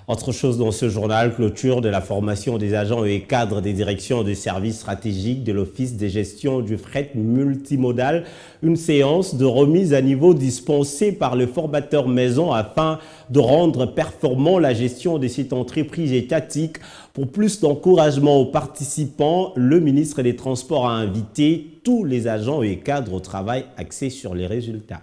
Autre chose dans ce journal, clôture de la formation des agents et cadres des directions de services stratégiques de l'Office de gestion du fret multimodal. Une séance de remise à niveau dispensée par le formateur maison afin de rendre performant la gestion de cette entreprise étatique. Pour plus d'encouragement aux participants, le ministre des Transports a invité tous les agents et cadres au travail axé sur les résultats.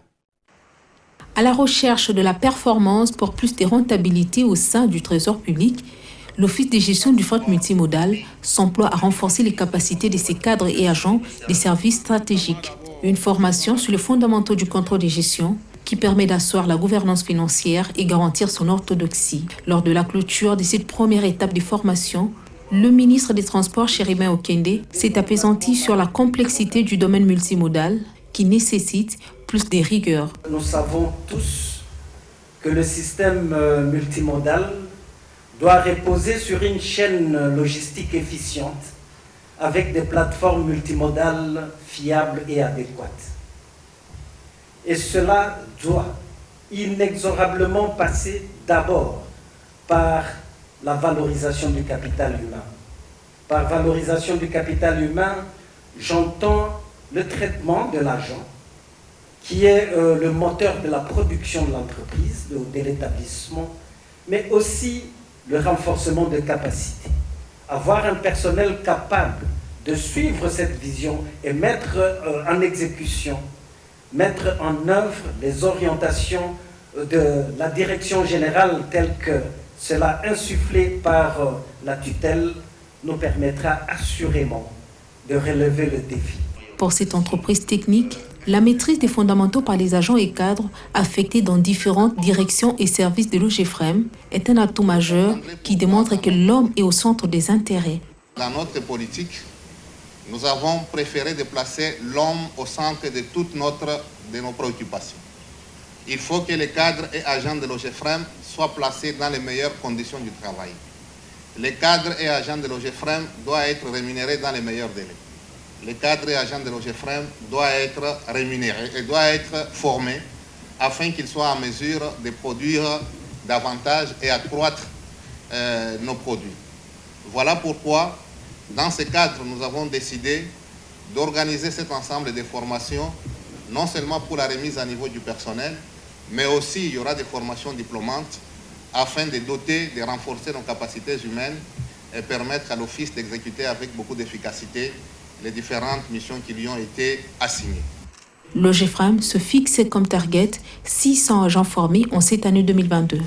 À la recherche de la performance pour plus de rentabilité au sein du Trésor public, l'Office de gestion du fret multimodal s'emploie à renforcer les capacités de ses cadres et agents des services stratégiques. Une formation sur les fondamentaux du contrôle de gestion qui permet d'asseoir la gouvernance financière et garantir son orthodoxie. Lors de la clôture de cette première étape de formation, le ministre des Transports, Chéribin Okende, s'est apaisanti sur la complexité du domaine multimodal qui nécessite plus de rigueur. Nous savons tous que le système multimodal doit reposer sur une chaîne logistique efficiente avec des plateformes multimodales fiables et adéquates. Et cela doit inexorablement passer d'abord par la valorisation du capital humain. Par valorisation du capital humain, j'entends le traitement de l'agent, qui est le moteur de la production de l'entreprise, de l'établissement, mais aussi le renforcement de capacités. Avoir un personnel capable de suivre cette vision et mettre en exécution, mettre en œuvre les orientations de la direction générale telles que cela insufflé par la tutelle nous permettra assurément de relever le défi. Pour cette entreprise technique, la maîtrise des fondamentaux par les agents et cadres affectés dans différentes directions et services de l'OGEFREM est un atout majeur qui démontre que l'homme est au centre des intérêts. Dans notre politique, nous avons préféré de placer l'homme au centre de toutes nos préoccupations. Il faut que les cadres et agents de l'OGEFREM soient placés dans les meilleures conditions du travail. Les cadres et agents de l'OGEFREM doivent être rémunérés dans les meilleurs délais. Les cadres et agents de l'OGEFREM doivent être rémunérés et doivent être formés afin qu'ils soient en mesure de produire davantage et accroître nos produits. Voilà pourquoi, dans ce cadre, nous avons décidé d'organiser cet ensemble de formations, non seulement pour la remise à niveau du personnel, mais aussi il y aura des formations diplômantes afin de doter, de renforcer nos capacités humaines et permettre à l'Office d'exécuter avec beaucoup d'efficacité les différentes missions qui lui ont été assignées. L'OGEFREM se fixe comme target 600 agents formés en cette année 2022.